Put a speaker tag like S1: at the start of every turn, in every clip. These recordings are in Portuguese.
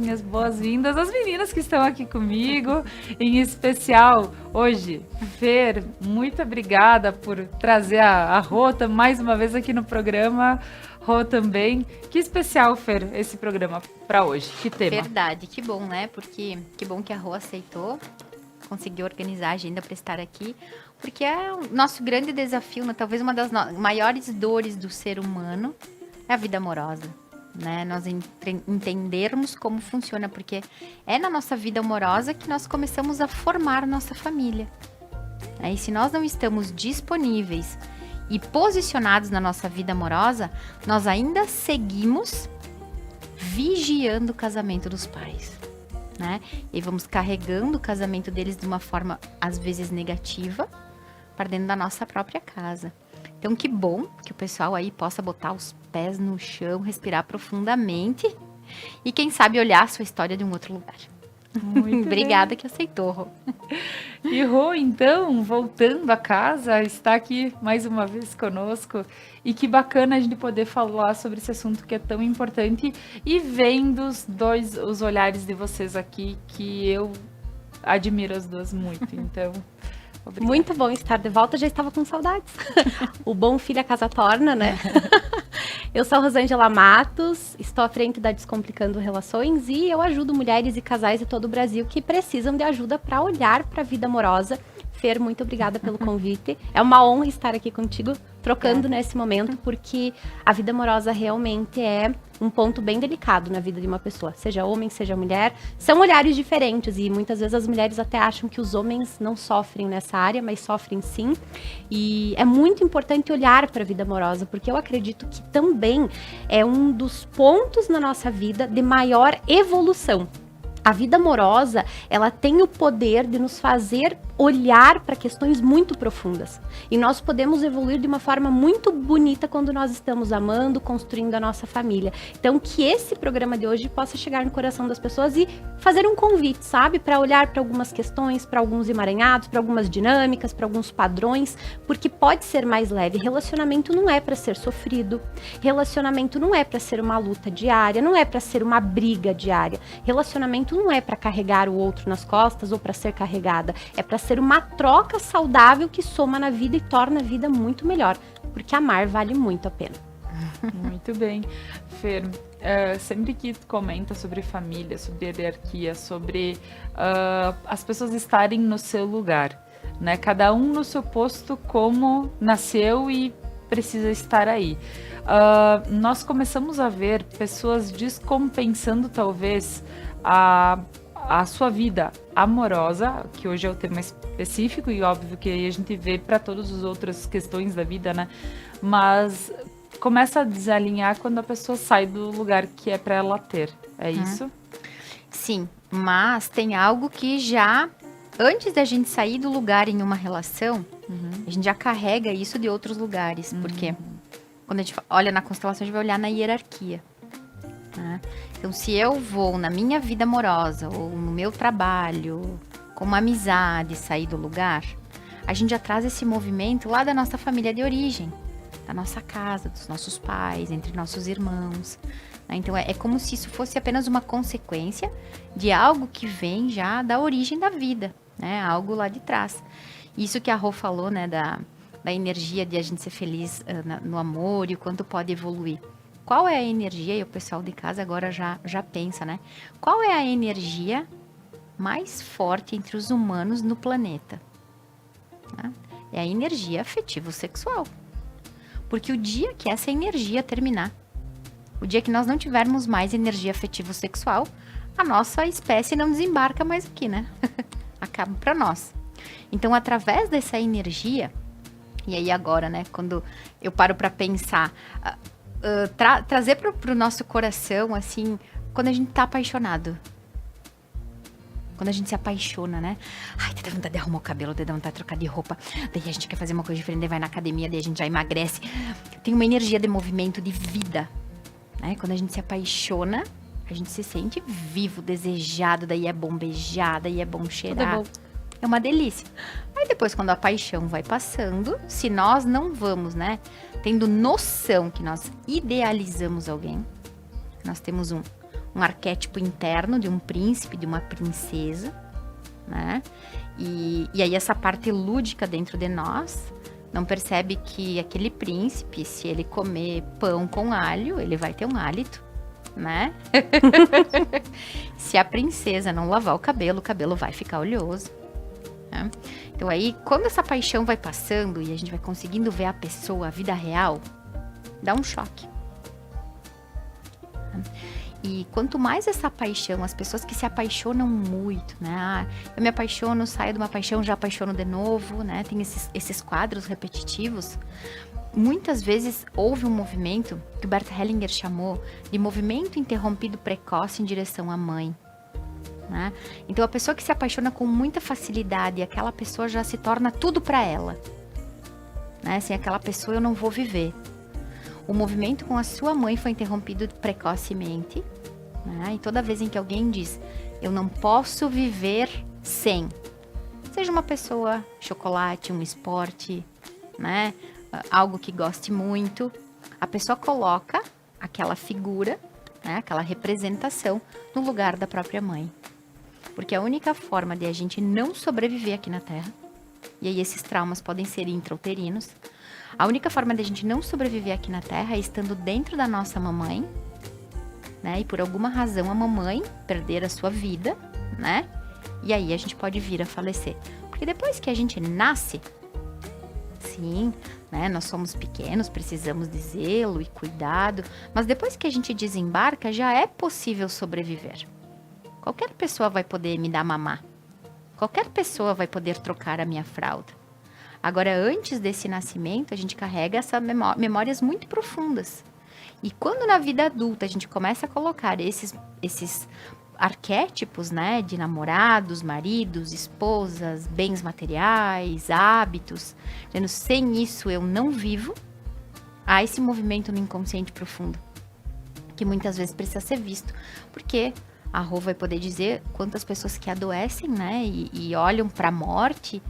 S1: minhas boas-vindas às meninas que estão aqui comigo, em especial hoje. Fer, muito obrigada por trazer a Rô mais uma vez aqui no programa. Rô também. Que especial, Fer, esse programa para hoje? Que tema?
S2: Verdade, que bom, né? Porque que bom que a Rô aceitou, conseguiu organizar a agenda para estar aqui, porque é o nosso grande desafio, né? Talvez uma das maiores dores do ser humano é a vida amorosa, né? Nós entendermos como funciona, porque é na nossa vida amorosa que nós começamos a formar nossa família. E se nós não estamos disponíveis e posicionados na nossa vida amorosa, nós ainda seguimos vigiando o casamento dos pais, né? E vamos carregando o casamento deles de uma forma, às vezes, negativa, para dentro da nossa própria casa. Então, que bom que o pessoal aí possa botar os pés no chão, respirar profundamente e, quem sabe, olhar a sua história de um outro lugar.
S1: Muito
S2: Obrigada
S1: bem.
S2: que aceitou, Rô.
S1: E Rô, então, voltando a casa, está aqui mais uma vez conosco. E que bacana a gente poder falar sobre esse assunto que é tão importante. E vendo os olhares de vocês aqui, que eu admiro as duas muito. Então, obrigada.
S3: Muito bom estar de volta, já estava com saudades. O bom filho a casa torna, né? Eu sou a Rosângela Matos, estou à frente da Descomplicando Relações e eu ajudo mulheres e casais de todo o Brasil que precisam de ajuda para olhar para a vida amorosa. Fer, muito obrigada pelo convite. É uma honra estar aqui contigo, trocando nesse momento, porque a vida amorosa realmente é um ponto bem delicado na vida de uma pessoa, seja homem, seja mulher. São olhares diferentes e muitas vezes as mulheres até acham que os homens não sofrem nessa área, mas sofrem sim. E é muito importante olhar para a vida amorosa, porque eu acredito que também é um dos pontos na nossa vida de maior evolução. A vida amorosa, ela tem o poder de nos fazer olhar para questões muito profundas. E nós podemos evoluir de uma forma muito bonita quando nós estamos amando, construindo a nossa família. Então, que esse programa de hoje possa chegar no coração das pessoas e fazer um convite, sabe? Para olhar para algumas questões, para alguns emaranhados, para algumas dinâmicas, para alguns padrões, porque pode ser mais leve. Relacionamento não é para ser sofrido. Relacionamento não é para ser uma luta diária, não é para ser uma briga diária. Relacionamento não é para carregar o outro nas costas ou para ser carregada. É para ser uma troca saudável que soma na vida e torna a vida muito melhor. Porque amar vale muito a pena.
S1: Muito bem. Fer, sempre que tu comenta sobre família, sobre hierarquia, sobre as pessoas estarem no seu lugar, né? Cada um no seu posto, como nasceu e precisa estar aí. Nós começamos a ver pessoas descompensando, talvez, a sua vida amorosa, que hoje é o tema específico, e óbvio que aí a gente vê para todas as outras questões da vida, né? Mas começa a desalinhar quando a pessoa sai do lugar que é para ela ter. É isso?
S2: Sim, mas tem algo que já, antes da gente sair do lugar em uma relação, a gente já carrega isso de outros lugares. Porque quando a gente olha na constelação, a gente vai olhar na hierarquia. Né? Então, se eu vou na minha vida amorosa ou no meu trabalho, como amizade, sair do lugar, a gente já traz esse movimento lá da nossa família de origem, da nossa casa, dos nossos pais, entre nossos irmãos. Né? Então, é como se isso fosse apenas uma consequência de algo que vem já da origem da vida, né? Algo lá de trás. Isso que a Rô falou, né, da energia de a gente ser feliz no amor e o quanto pode evoluir. Qual é a energia, e o pessoal de casa agora já pensa, né? Qual é a energia mais forte entre os humanos no planeta? Né? É a energia afetivo-sexual. Porque o dia que essa energia terminar, o dia que nós não tivermos mais energia afetivo-sexual, a nossa espécie não desembarca mais aqui, né? Acaba para nós. Então, através dessa energia, e aí agora, né, quando eu paro para pensar... trazer pro nosso coração, assim, quando a gente tá apaixonado. Quando a gente se apaixona, né? Ai, dá vontade de arrumar o cabelo, dá vontade de trocar de roupa. Daí a gente quer fazer uma coisa diferente, daí vai na academia, daí a gente já emagrece. Tem uma energia de movimento, de vida, né? Quando a gente se apaixona, a gente se sente vivo, desejado, daí é bom beijar, daí é bom cheirar.
S3: Tudo bom.
S2: É uma delícia. Aí depois, quando a paixão vai passando, se nós não vamos, né, tendo noção que nós idealizamos alguém, nós temos um arquétipo interno de um príncipe, de uma princesa, né? E aí essa parte lúdica dentro de nós não percebe que aquele príncipe, se ele comer pão com alho, ele vai ter um hálito, né? Se a princesa não lavar o cabelo vai ficar oleoso, né? Então aí, quando essa paixão vai passando e a gente vai conseguindo ver a pessoa, a vida real, dá um choque. E quanto mais essa paixão, as pessoas que se apaixonam muito, né? Ah, eu me apaixono, saio de uma paixão, já apaixono de novo, né? Tem esses quadros repetitivos. Muitas vezes houve um movimento que o Bert Hellinger chamou de movimento interrompido precoce em direção à mãe, né? Então a pessoa que se apaixona com muita facilidade, aquela pessoa já se torna tudo para ela, né? Sem aquela pessoa eu não vou viver. O movimento com a sua mãe foi interrompido precocemente, né? E toda vez em que alguém diz, eu não posso viver sem, seja uma pessoa, chocolate, um esporte, né? Algo que goste muito, a pessoa coloca aquela figura, né? Aquela representação no lugar da própria mãe. Porque a única forma de a gente não sobreviver aqui na Terra, e aí esses traumas podem ser intrauterinos, a única forma de a gente não sobreviver aqui na Terra é estando dentro da nossa mamãe, né? E por alguma razão a mamãe perder a sua vida, né? E aí a gente pode vir a falecer. Porque depois que a gente nasce, sim, né? Nós somos pequenos, precisamos de zelo e cuidado, mas depois que a gente desembarca, já é possível sobreviver. Qualquer pessoa vai poder me dar mamar. Qualquer pessoa vai poder trocar a minha fralda. Agora, antes desse nascimento, a gente carrega essas memórias muito profundas. E quando na vida adulta a gente começa a colocar esses arquétipos, né, de namorados, maridos, esposas, bens materiais, hábitos, dizendo, sem isso eu não vivo, há esse movimento no inconsciente profundo, que muitas vezes precisa ser visto. Porque a Rô vai poder dizer quantas pessoas que adoecem, né, e olham para a morte,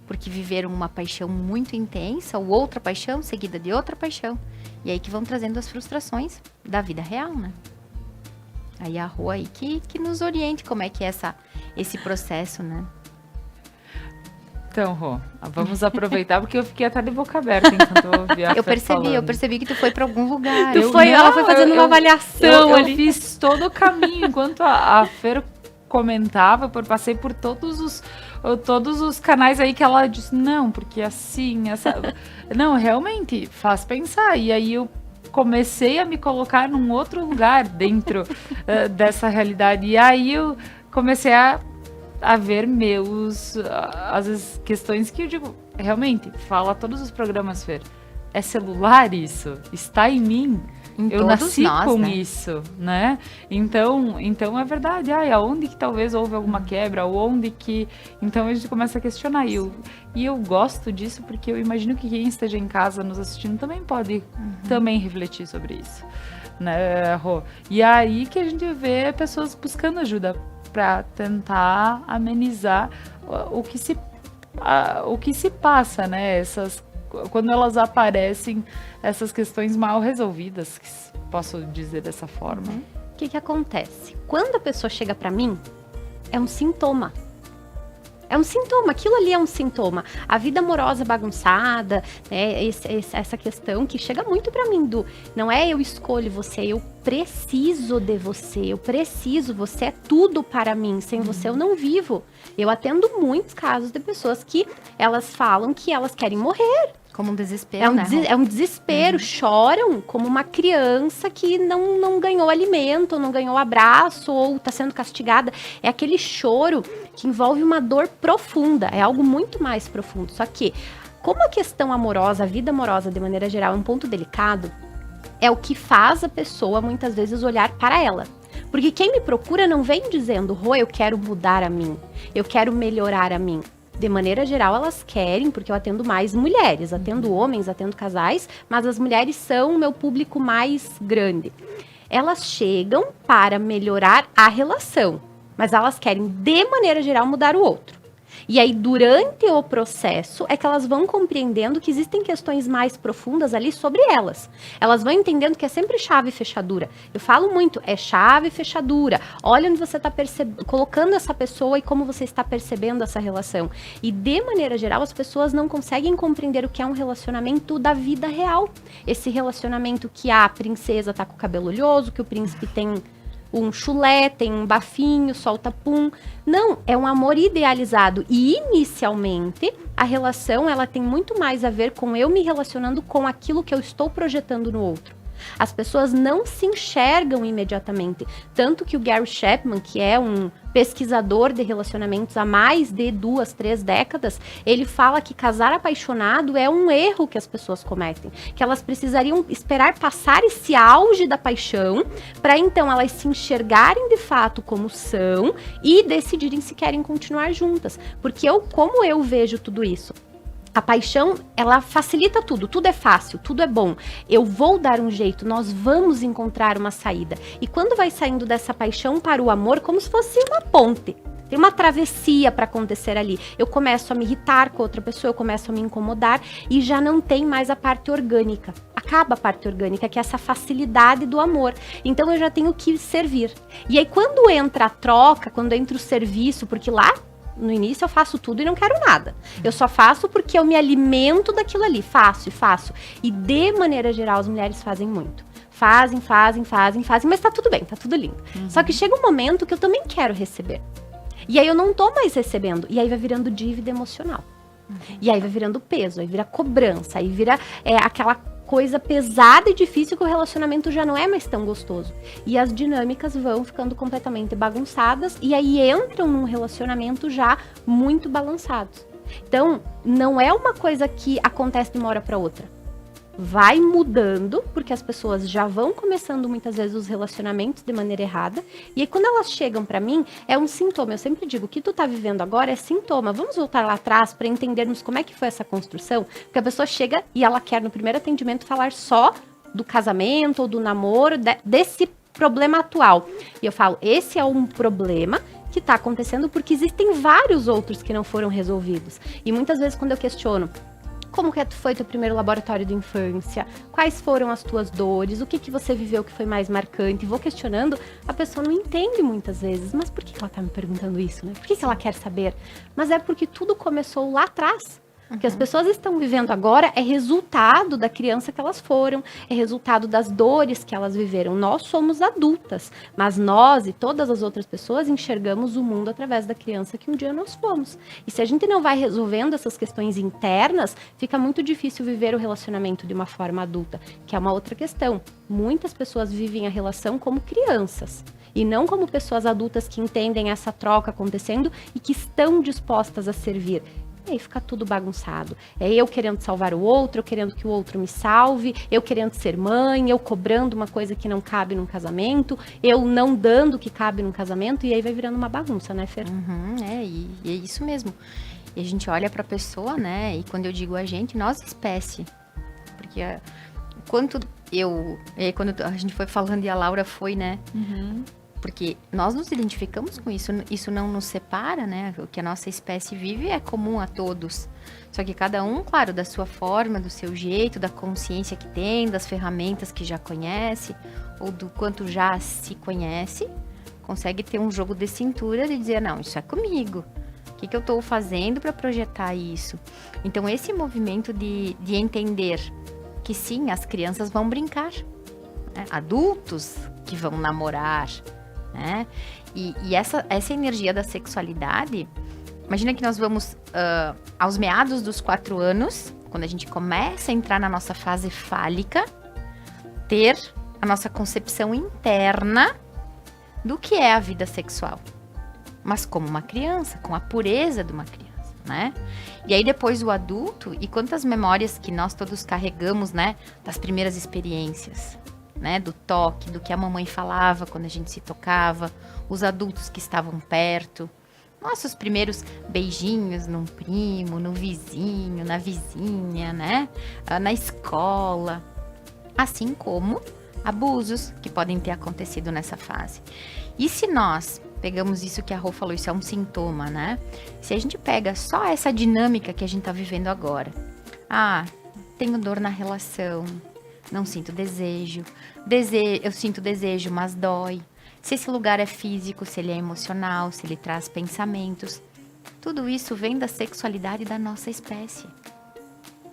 S2: porque viveram uma paixão muito intensa, ou outra paixão seguida de outra paixão. E aí que vão trazendo as frustrações da vida real, né? Aí a Rô aí que nos oriente como é que é esse processo, né?
S1: Então, Rô, vamos aproveitar, porque eu fiquei até de boca aberta enquanto eu ouvi a Fer falando.
S2: Eu percebi que tu foi para algum lugar.
S3: Ela foi fazendo uma avaliação ali.
S1: Eu fiz todo o caminho, enquanto a Fer comentava, passei por todos os canais aí que ela disse, não, porque assim, não, realmente, faz pensar. E aí eu comecei a me colocar num outro lugar dentro dessa realidade. E aí eu comecei a ver às vezes, questões que eu digo, realmente, fala todos os programas, Fer, é celular isso? Está em mim? Eu nasci com isso, né? Então é verdade. Aonde que talvez houve alguma quebra? Ou onde que... Então a gente começa a questionar. E eu gosto disso porque eu imagino que quem esteja em casa nos assistindo também pode também refletir sobre isso, né, Rô? E aí que a gente vê pessoas buscando ajuda para tentar amenizar o que se passa, né? Quando elas aparecem, essas questões mal resolvidas, posso dizer dessa forma.
S3: O que acontece? Quando a pessoa chega pra mim, é um sintoma. É um sintoma, aquilo ali é um sintoma. A vida amorosa bagunçada, né, essa questão que chega muito pra mim não é eu escolho você, eu preciso de você, você é tudo para mim, sem você eu não vivo. Eu atendo muitos casos de pessoas que elas falam que elas querem morrer.
S2: Como um desespero, né?
S3: É um desespero, choram como uma criança que não ganhou alimento, não ganhou abraço, ou está sendo castigada. É aquele choro que envolve uma dor profunda, é algo muito mais profundo. Só que, como a questão amorosa, a vida amorosa de maneira geral é um ponto delicado, é o que faz a pessoa muitas vezes olhar para ela. Porque quem me procura não vem dizendo, Rô, eu quero mudar a mim, eu quero melhorar a mim. De maneira geral, elas querem, porque eu atendo mais mulheres, atendo homens, atendo casais, mas as mulheres são o meu público mais grande. Elas chegam para melhorar a relação, mas elas querem, de maneira geral, mudar o outro. E aí, durante o processo, é que elas vão compreendendo que existem questões mais profundas ali sobre elas. Elas vão entendendo que é sempre chave e fechadura. Eu falo muito, é chave e fechadura. Olha onde você está colocando essa pessoa e como você está percebendo essa relação. E, de maneira geral, as pessoas não conseguem compreender o que é um relacionamento da vida real. Esse relacionamento que a princesa tá com o cabelo oleoso, que o príncipe tem um chulé, tem um bafinho, solta pum. Não, é um amor idealizado. E, inicialmente, a relação, ela tem muito mais a ver com eu me relacionando com aquilo que eu estou projetando no outro. As pessoas não se enxergam imediatamente. Tanto que o Gary Chapman, que é um pesquisador de relacionamentos há mais de 2, 3 décadas, ele fala que casar apaixonado é um erro que as pessoas cometem. Que elas precisariam esperar passar esse auge da paixão para então elas se enxergarem de fato como são e decidirem se querem continuar juntas. Porque como eu vejo tudo isso? A paixão, ela facilita tudo, tudo é fácil, tudo é bom. Eu vou dar um jeito, nós vamos encontrar uma saída. E quando vai saindo dessa paixão para o amor, como se fosse uma ponte. Tem uma travessia para acontecer ali. Eu começo a me irritar com outra pessoa, eu começo a me incomodar e já não tem mais a parte orgânica. Acaba a parte orgânica, que é essa facilidade do amor. Então eu já tenho que servir. E aí quando entra a troca, quando entra o serviço, porque lá no início eu faço tudo e não quero nada. Eu só faço porque eu me alimento daquilo ali. Faço. E de maneira geral as mulheres fazem muito. Fazem, mas tá tudo bem, tá tudo lindo. Só que chega um momento que eu também quero receber. E aí eu não tô mais recebendo. E aí vai virando dívida emocional. E aí vai virando peso, aí vira cobrança, aí vira aquela coisa pesada e difícil que o relacionamento já não é mais tão gostoso. E as dinâmicas vão ficando completamente bagunçadas e aí entram num relacionamento já muito balançados. Então, não é uma coisa que acontece de uma hora para outra. Vai mudando, porque as pessoas já vão começando muitas vezes os relacionamentos de maneira errada. E aí quando elas chegam pra mim, é um sintoma. Eu sempre digo, o que tu tá vivendo agora é sintoma. Vamos voltar lá atrás para entendermos como é que foi essa construção. Porque a pessoa chega e ela quer no primeiro atendimento falar só do casamento ou do namoro, desse problema atual. E eu falo, esse é um problema que tá acontecendo porque existem vários outros que não foram resolvidos. E muitas vezes quando eu questiono, como que foi teu primeiro laboratório de infância? Quais foram as tuas dores? O que você viveu que foi mais marcante? Vou questionando, a pessoa não entende muitas vezes. Mas por que ela tá me perguntando isso, né? Por que ela quer saber? Mas é porque tudo começou lá atrás. O que as pessoas estão vivendo agora é resultado da criança que elas foram, é resultado das dores que elas viveram. Nós somos adultas, mas nós e todas as outras pessoas enxergamos o mundo através da criança que um dia nós fomos. E se a gente não vai resolvendo essas questões internas, fica muito difícil viver o relacionamento de uma forma adulta, que é uma outra questão. Muitas pessoas vivem a relação como crianças. E não como pessoas adultas que entendem essa troca acontecendo e que estão dispostas a servir. E aí fica tudo bagunçado. É eu querendo salvar o outro, eu querendo que o outro me salve, eu querendo ser mãe, eu cobrando uma coisa que não cabe num casamento, eu não dando o que cabe num casamento, e aí vai virando uma bagunça, né, Fer?
S2: E é isso mesmo. E a gente olha pra pessoa, né, e quando eu digo a gente, nossa espécie. Porque quando a gente foi falando e a Laura foi, né, porque nós nos identificamos com isso, isso não nos separa, né? O que a nossa espécie vive é comum a todos. Só que cada um, claro, da sua forma, do seu jeito, da consciência que tem, das ferramentas que já conhece, ou do quanto já se conhece, consegue ter um jogo de cintura de dizer, não, isso é comigo. O que eu estou fazendo para projetar isso? Então, esse movimento de entender que sim, as crianças vão brincar, né? Adultos que vão namorar, né? E essa energia da sexualidade, imagina que nós vamos aos meados dos 4 anos, quando a gente começa a entrar na nossa fase fálica, ter a nossa concepção interna do que é a vida sexual, mas como uma criança, com a pureza de uma criança, né? E aí depois o adulto, e quantas memórias que nós todos carregamos, né, das primeiras experiências, né, do toque, do que a mamãe falava quando a gente se tocava, os adultos que estavam perto, nossos primeiros beijinhos num primo, no vizinho, na vizinha, né, na escola, assim como abusos que podem ter acontecido nessa fase. E se nós pegamos isso que a Rô falou, isso é um sintoma, né? Se a gente pega só essa dinâmica que a gente tá vivendo agora. Tenho dor na relação, não sinto desejo. Eu sinto desejo, mas dói. Se esse lugar é físico, se ele é emocional, se ele traz pensamentos. Tudo isso vem da sexualidade da nossa espécie,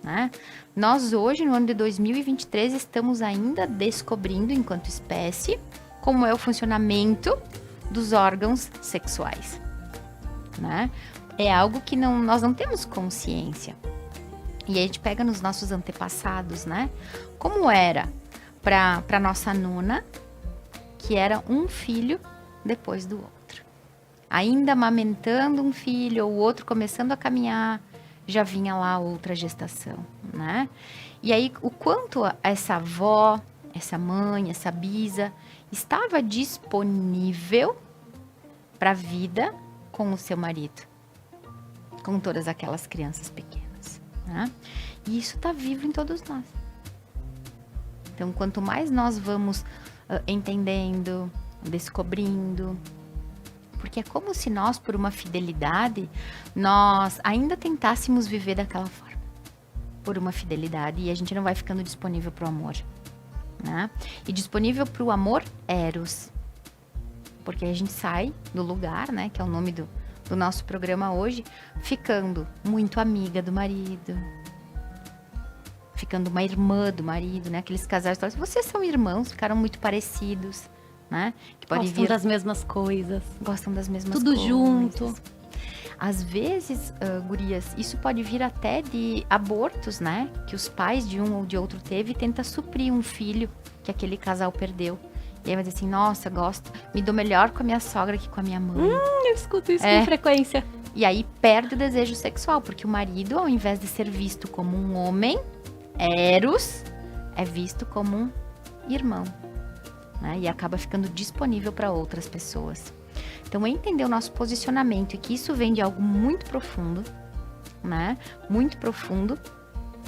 S2: né? Nós hoje, no ano de 2023, estamos ainda descobrindo, enquanto espécie, como é o funcionamento dos órgãos sexuais, né? É algo que nós não temos consciência. E aí a gente pega nos nossos antepassados, né? Como era para nossa nona, que era um filho depois do outro. Ainda amamentando um filho, ou o outro começando a caminhar, já vinha lá outra gestação, né? E aí, o quanto essa avó, essa mãe, essa bisa, estava disponível para a vida com o seu marido, com todas aquelas crianças pequenas, né? E isso está vivo em todos nós. Então, quanto mais nós vamos entendendo, descobrindo, porque é como se nós, por uma fidelidade, nós ainda tentássemos viver daquela forma, por uma fidelidade, e a gente não vai ficando disponível para o amor, né? E disponível para o amor eros, porque a gente sai do lugar, né, que é o nome do nosso programa hoje, ficando muito amiga do marido, ficando uma irmã do marido, né? Aqueles casais, vocês são irmãos, ficaram muito parecidos, né? Que pode
S3: Gostam das mesmas coisas.
S2: Gostam das mesmas
S3: Tudo
S2: coisas.
S3: junto.
S2: Às vezes, gurias, isso pode vir até de abortos, né? Que os pais de um ou de outro teve e tenta suprir um filho que aquele casal perdeu. E aí vai dizer assim, nossa, me dou melhor com a minha sogra que com a minha mãe.
S3: Eu escuto isso com frequência.
S2: E aí perde o desejo sexual, porque o marido, ao invés de ser visto como um homem, eros, é visto como um irmão, né? E acaba ficando disponível para outras pessoas. Então, entender o nosso posicionamento e que isso vem de algo muito profundo, né? Muito profundo,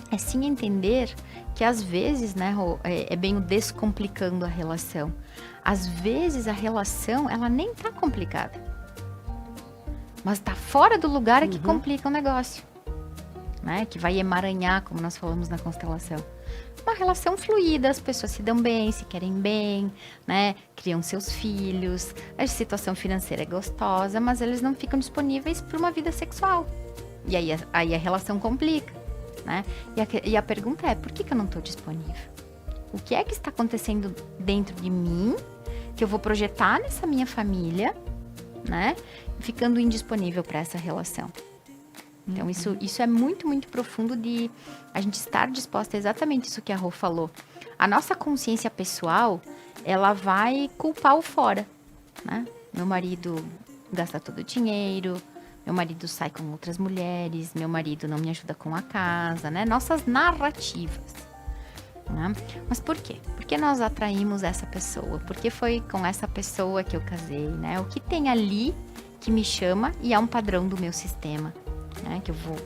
S2: é sim entender que às vezes, né, é bem o descomplicando a relação. Às vezes a relação, ela nem tá complicada, mas tá fora do lugar que complica o negócio, né? Que vai emaranhar, como nós falamos na constelação. Uma relação fluida, as pessoas se dão bem, se querem bem, né? Criam seus filhos, a situação financeira é gostosa, mas eles não ficam disponíveis para uma vida sexual. E aí a relação complica, né? E a pergunta é, por que eu não estou disponível? O que é que está acontecendo dentro de mim que eu vou projetar nessa minha família, né? Ficando indisponível para essa relação. Então, isso é muito, muito profundo de a gente estar disposta a exatamente isso que a Rô falou. A nossa consciência pessoal, ela vai culpar o fora, né? Meu marido gasta todo o dinheiro, meu marido sai com outras mulheres, meu marido não me ajuda com a casa, né? Nossas narrativas, né? Mas por quê? Porque nós atraímos essa pessoa? Porque foi com essa pessoa que eu casei, né? O que tem ali que me chama e é um padrão do meu sistema, né? Que eu vou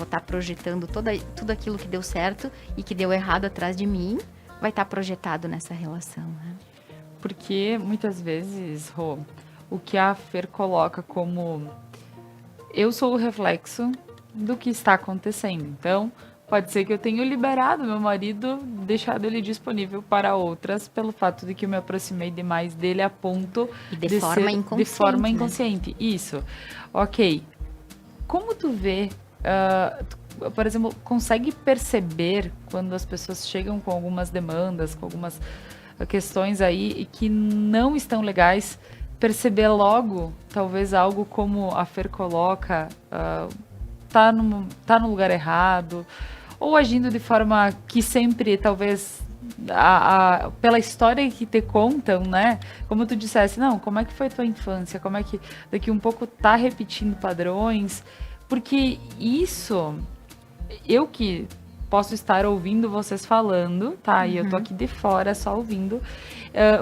S2: estar projetando tudo aquilo que deu certo e que deu errado atrás de mim, vai estar projetado nessa relação, né?
S1: Porque muitas vezes, Rô, o que a Fer coloca como eu sou o reflexo do que está acontecendo. Então, pode ser que eu tenha liberado meu marido, deixado ele disponível para outras, pelo fato de que eu me aproximei demais dele a ponto
S2: de forma inconsciente.
S1: De forma inconsciente. Né? Isso. Ok. Como tu vê, por exemplo, consegue perceber quando as pessoas chegam com algumas demandas, com algumas questões aí e que não estão legais, perceber logo, talvez algo como a Fer coloca, tá no lugar errado, ou agindo de forma que sempre, talvez, pela história que te contam, né? Como tu dissesse, não, como é que foi tua infância? Como é que daqui um pouco tá repetindo padrões? Porque isso, eu que posso estar ouvindo vocês falando, tá? E eu tô aqui de fora só ouvindo,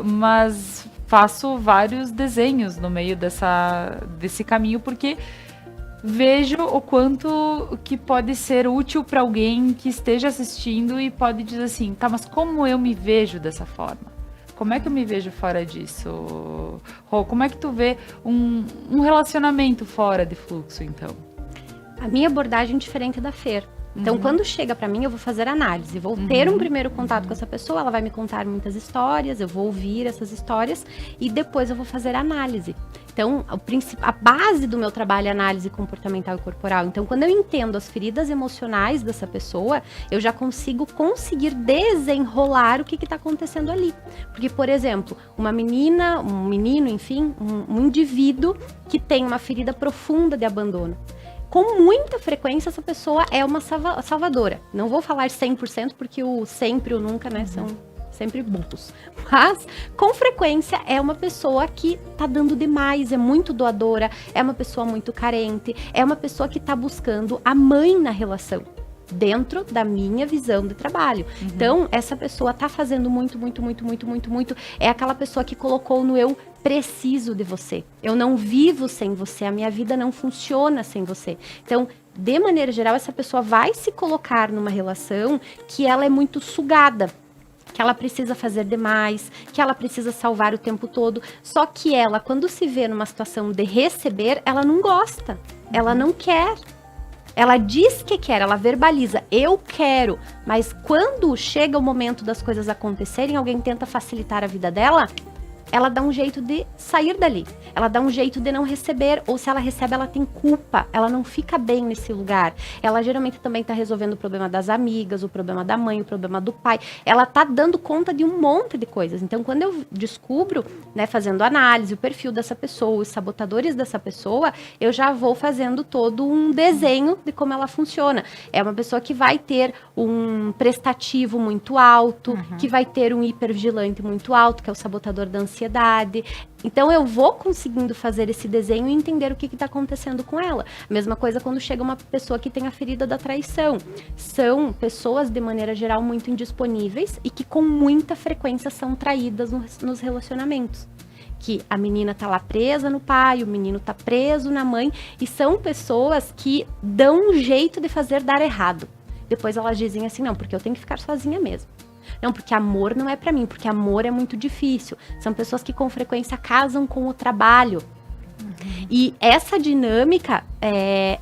S1: mas faço vários desenhos no meio desse caminho, porque vejo o quanto que pode ser útil para alguém que esteja assistindo e pode dizer assim, tá, mas como eu me vejo dessa forma? como é que eu me vejo fora disso? Rô, como é que tu vê um relacionamento fora de fluxo, então?
S3: A minha abordagem é diferente da Fer. Então, quando chega pra mim, eu vou fazer análise, vou ter um primeiro contato com essa pessoa, ela vai me contar muitas histórias, eu vou ouvir essas histórias e depois eu vou fazer análise. Então, a base do meu trabalho é análise comportamental e corporal. Então, quando eu entendo as feridas emocionais dessa pessoa, eu já conseguir desenrolar o que está acontecendo ali. Porque, por exemplo, uma menina, um menino, enfim, um indivíduo que tem uma ferida profunda de abandono. Com muita frequência, essa pessoa é uma salvadora. Não vou falar 100%, porque o sempre e o nunca, né, são sempre burros. Mas, com frequência, é uma pessoa que tá dando demais, é muito doadora, é uma pessoa muito carente, é uma pessoa que tá buscando a mãe na relação, dentro da minha visão de trabalho. Então, essa pessoa tá fazendo muito, é aquela pessoa que colocou no eu preciso de você. Eu não vivo sem você, a minha vida não funciona sem você. Então, de maneira geral, essa pessoa vai se colocar numa relação que ela é muito sugada, que ela precisa fazer demais, que ela precisa salvar o tempo todo. Só que ela, quando se vê numa situação de receber, ela não gosta, ela não quer. Ela diz que quer, ela verbaliza, eu quero. Mas quando chega o momento das coisas acontecerem, alguém tenta facilitar a vida dela, ela dá um jeito de sair dali. Ela dá um jeito de não receber, ou se ela recebe, ela tem culpa. Ela não fica bem nesse lugar. Ela geralmente também tá resolvendo o problema das amigas, o problema da mãe, o problema do pai. Ela tá dando conta de um monte de coisas. Então, quando eu descubro, né, fazendo análise, o perfil dessa pessoa, os sabotadores dessa pessoa, eu já vou fazendo todo um desenho de como ela funciona. É uma pessoa que vai ter um prestativo muito alto, que vai ter um hipervigilante muito alto, que é o sabotador da ansiedade. Então eu vou conseguindo fazer esse desenho e entender o que está acontecendo com ela. A mesma coisa quando chega uma pessoa que tem a ferida da traição. São pessoas, de maneira geral, muito indisponíveis e que com muita frequência são traídas nos relacionamentos. Que a menina tá lá presa no pai, o menino tá preso na mãe, e são pessoas que dão um jeito de fazer dar errado. Depois elas dizem assim, não, porque eu tenho que ficar sozinha mesmo. Não, porque amor não é pra mim, porque amor é muito difícil. São pessoas que com frequência casam com o trabalho. E essa dinâmica,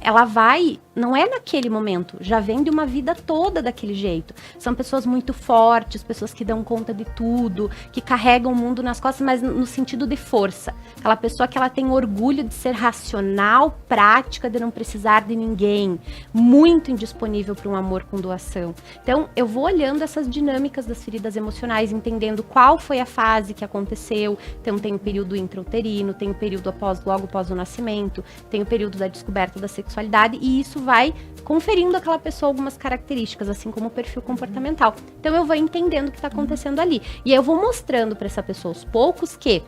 S3: ela vai, não é naquele momento, já vem de uma vida toda daquele jeito. São pessoas muito fortes, pessoas que dão conta de tudo, que carregam o mundo nas costas, mas no sentido de força. Aquela pessoa que ela tem orgulho de ser racional, prática, de não precisar de ninguém, muito indisponível para um amor com doação. Então, eu vou olhando essas dinâmicas das feridas emocionais, entendendo qual foi a fase que aconteceu. Então, tem o período intrauterino, tem o período logo após o nascimento, tem o período da descoberta da sexualidade, e isso vai conferindo àquela pessoa algumas características, assim como o perfil comportamental. Então eu vou entendendo o que está acontecendo ali. E aí eu vou mostrando para essa pessoa aos poucos que,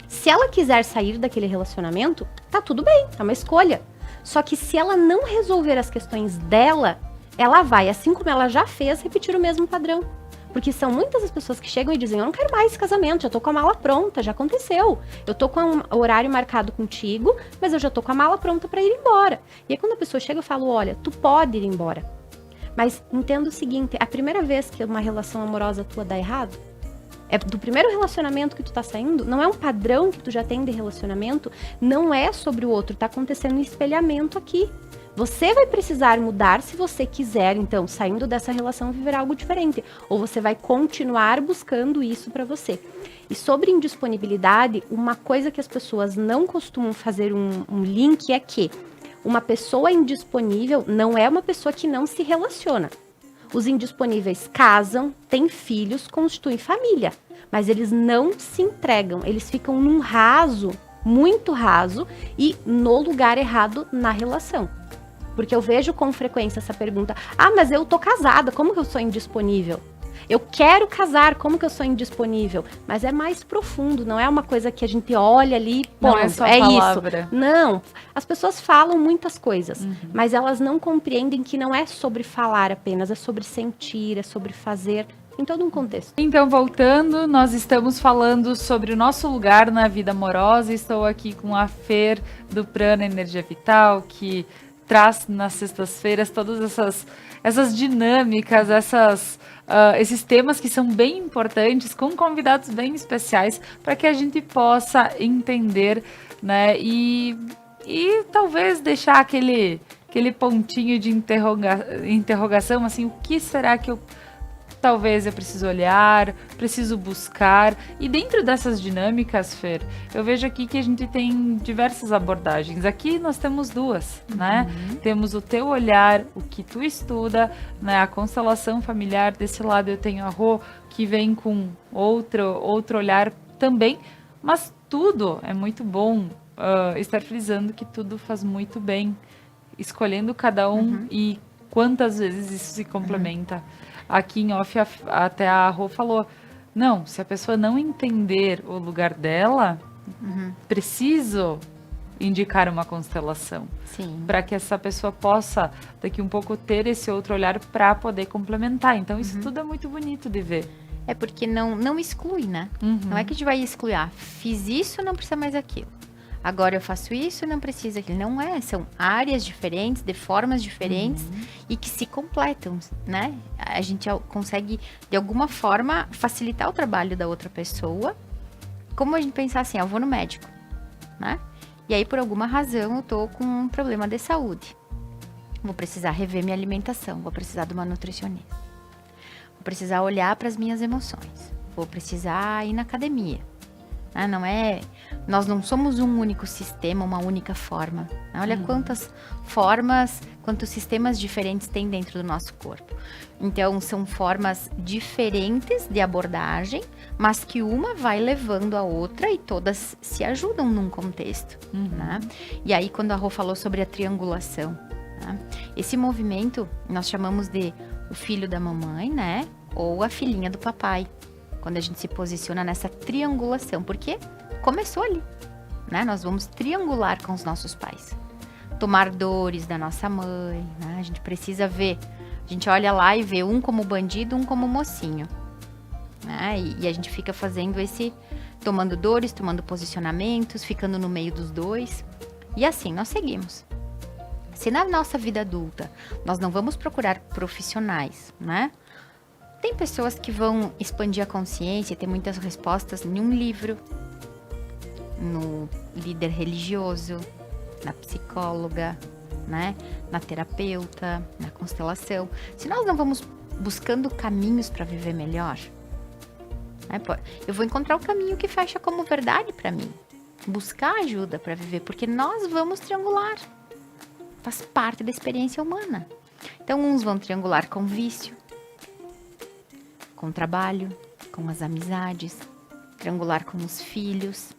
S3: se ela quiser sair daquele relacionamento, tá tudo bem, é uma escolha. Só que se ela não resolver as questões dela, ela vai, assim como ela já fez, repetir o mesmo padrão. Porque são muitas as pessoas que chegam e dizem, eu não quero mais esse casamento, já tô com a mala pronta, já aconteceu. Eu tô com o horário marcado contigo, mas eu já tô com a mala pronta para ir embora. E aí quando a pessoa chega, eu falo, olha, tu pode ir embora. Mas entenda o seguinte, a primeira vez que uma relação amorosa tua dá errado, é do primeiro relacionamento que tu tá saindo, não é um padrão que tu já tem de relacionamento, não é sobre o outro, tá acontecendo um espelhamento aqui. Você vai precisar mudar se você quiser, então, saindo dessa relação, viver algo diferente. Ou você vai continuar buscando isso para você. E sobre indisponibilidade, uma coisa que as pessoas não costumam fazer um link é que uma pessoa indisponível não é uma pessoa que não se relaciona. Os indisponíveis casam, têm filhos, constituem família. Mas eles não se entregam, eles ficam num raso, muito raso, e no lugar errado na relação. Porque eu vejo com frequência essa pergunta, mas eu tô casada, como que eu sou indisponível? Eu quero casar, como que eu sou indisponível? Mas é mais profundo, não é uma coisa que a gente olha ali,
S1: não é só palavra.
S3: Isso. Não, as pessoas falam muitas coisas, mas elas não compreendem que não é sobre falar apenas, é sobre sentir, é sobre fazer, em todo um contexto.
S1: Então, voltando, nós estamos falando sobre o nosso lugar na vida amorosa. Estou aqui com a Fer do Prana Energia Vital, que traz nas sextas-feiras todas essas dinâmicas, esses temas que são bem importantes, com convidados bem especiais, para que a gente possa entender, né? E talvez deixar aquele pontinho de interrogação, assim, o que será que talvez eu preciso olhar, preciso buscar. E dentro dessas dinâmicas, Fer, eu vejo aqui que a gente tem diversas abordagens. Aqui nós temos duas, né? Temos o teu olhar, o que tu estuda, né? A constelação familiar. Desse lado eu tenho a Rô, que vem com outro olhar também. Mas tudo é muito bom, estar frisando que tudo faz muito bem. Escolhendo cada um e quantas vezes isso se complementa. Aqui em off, até a Rô falou, não, se a pessoa não entender o lugar dela, preciso indicar uma constelação. Para que essa pessoa possa, daqui um pouco, ter esse outro olhar para poder complementar. Então, isso tudo é muito bonito de ver.
S2: É porque não exclui, né? Não é que a gente vai excluir, fiz isso, não precisa mais aquilo. Agora eu faço isso, não precisa aquilo. Não é, são áreas diferentes, de formas diferentes e que se completam, né? A gente consegue, de alguma forma, facilitar o trabalho da outra pessoa. Como a gente pensar assim, eu vou no médico, né? E aí, por alguma razão, eu tô com um problema de saúde. Vou precisar rever minha alimentação, vou precisar de uma nutricionista. Vou precisar olhar para as minhas emoções. Vou precisar ir na academia. Nós não somos um único sistema, uma única forma. Olha quantas formas, quantos sistemas diferentes tem dentro do nosso corpo. Então, são formas diferentes de abordagem, mas que uma vai levando a outra e todas se ajudam num contexto. Né? E aí, quando a Rô falou sobre a triangulação, né? Esse movimento nós chamamos de o filho da mamãe, né? Ou a filhinha do papai. Quando a gente se posiciona nessa triangulação, porque começou ali, né? Nós vamos triangular com os nossos pais. Tomar dores da nossa mãe, né? A gente precisa ver, a gente olha lá e vê um como bandido, um como mocinho, né? E a gente fica fazendo tomando dores, tomando posicionamentos, ficando no meio dos dois. E assim nós seguimos. Se na nossa vida adulta nós não vamos procurar profissionais, né? Tem pessoas que vão expandir a consciência e ter muitas respostas em um livro, no líder religioso, na psicóloga, né? Na terapeuta, na constelação. Se nós não vamos buscando caminhos para viver melhor, né? Eu vou encontrar o caminho que fecha como verdade para mim. Buscar ajuda para viver, porque nós vamos triangular. Faz parte da experiência humana. Então, uns vão triangular com vício, com o trabalho, com as amizades, triangular com os filhos.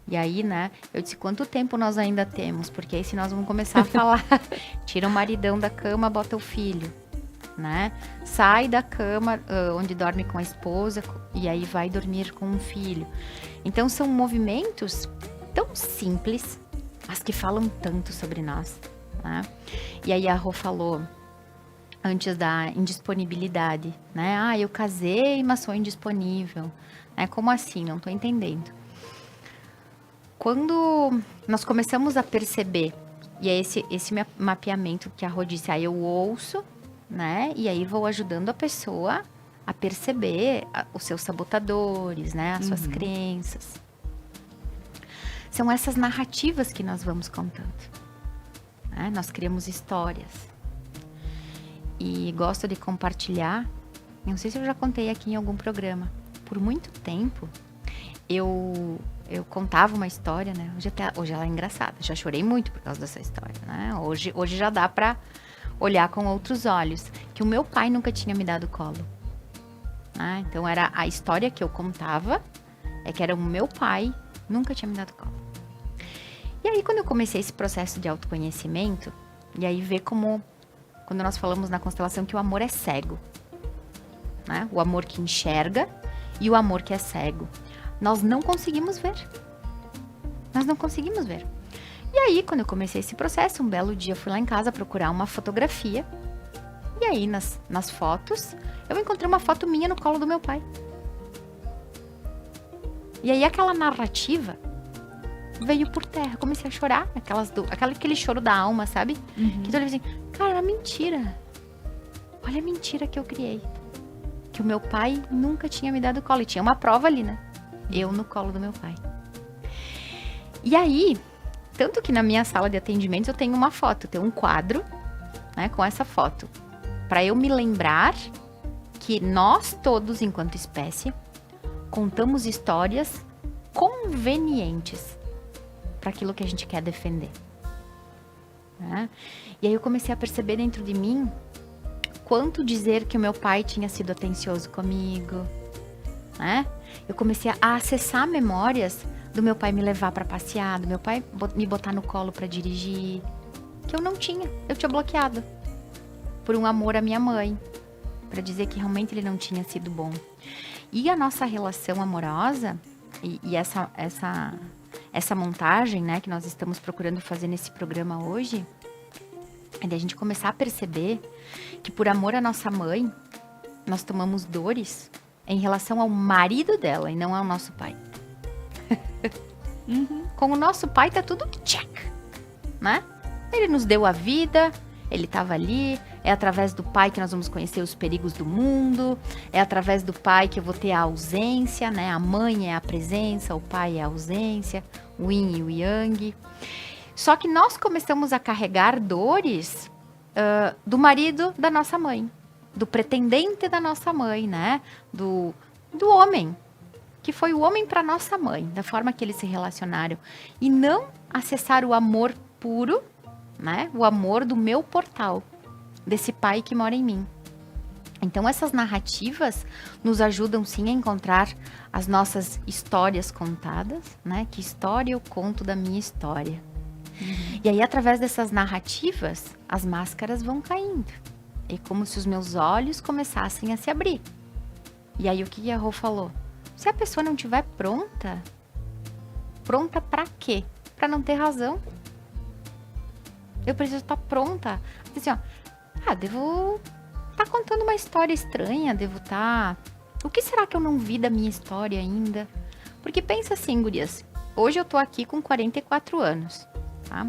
S2: E aí, né, eu disse, quanto tempo nós ainda temos? Porque aí se nós vamos começar a falar, tira o maridão da cama, bota o filho, né? Sai da cama onde dorme com a esposa e aí vai dormir com um filho. Então, são movimentos tão simples, mas que falam tanto sobre nós, né? E aí a Rô falou antes da indisponibilidade, né? Eu casei, mas sou indisponível. Como assim? Não tô entendendo. Quando nós começamos a perceber, e é esse mapeamento que a Rô disse, eu ouço, né? E aí vou ajudando a pessoa a perceber os seus sabotadores, né? As suas crenças. São essas narrativas que nós vamos contando, né? Nós criamos histórias. E gosto de compartilhar, não sei se eu já contei aqui em algum programa, por muito tempo eu contava uma história, né? Hoje ela é engraçada, já chorei muito por causa dessa história, né? Hoje já dá pra olhar com outros olhos, que o meu pai nunca tinha me dado colo, né? Então era a história que eu contava, que era o meu pai nunca tinha me dado colo. E aí quando eu comecei esse processo de autoconhecimento, e aí ver como, quando nós falamos na constelação que o amor é cego, né? O amor que enxerga e o amor que é cego. Nós não conseguimos ver. Nós não conseguimos ver. E aí, quando eu comecei esse processo, um belo dia eu fui lá em casa procurar uma fotografia. E aí, nas fotos, eu encontrei uma foto minha no colo do meu pai. E aí, aquela narrativa veio por terra. Comecei a chorar, aquele choro da alma, sabe? Que eu falei assim, cara, mentira. Olha a mentira que eu criei. Que o meu pai nunca tinha me dado colo. E tinha uma prova ali, né? Eu no colo do meu pai. E aí, tanto que na minha sala de atendimentos eu tenho uma foto, eu tenho um quadro, né, com essa foto. Pra eu me lembrar que nós todos, enquanto espécie, contamos histórias convenientes para aquilo que a gente quer defender. Né? E aí eu comecei a perceber dentro de mim quanto dizer que o meu pai tinha sido atencioso comigo. Né? Eu comecei a acessar memórias do meu pai me levar para passear, do meu pai me botar no colo para dirigir, que eu não tinha, eu tinha bloqueado por um amor à minha mãe, para dizer que realmente ele não tinha sido bom. E a nossa relação amorosa e essa montagem, né, que nós estamos procurando fazer nesse programa hoje, é de a gente começar a perceber que por amor à nossa mãe, nós tomamos dores em relação ao marido dela e não ao nosso pai. Com o nosso pai tá tudo check, né? Ele nos deu a vida, ele estava ali, é através do pai que nós vamos conhecer os perigos do mundo, é através do pai que eu vou ter a ausência, né? A mãe é a presença, o pai é a ausência, o yin e o yang. Só que nós começamos a carregar dores do marido da nossa mãe, do pretendente da nossa mãe, né? Do homem, que foi o homem para nossa mãe, da forma que eles se relacionaram. E não acessar o amor puro, né? O amor do meu portal, desse pai que mora em mim. Então, essas narrativas nos ajudam, sim, a encontrar as nossas histórias contadas, né? Que história eu conto da minha história? E aí, através dessas narrativas, as máscaras vão caindo. É como se os meus olhos começassem a se abrir. E aí, o que a Rô falou? Se a pessoa não estiver pronta, pronta pra quê? Pra não ter razão. Eu preciso estar pronta. Assim, ó, devo estar contando uma história estranha, devo estar... O que será que eu não vi da minha história ainda? Porque pensa assim, gurias, hoje eu tô aqui com 44 anos, tá?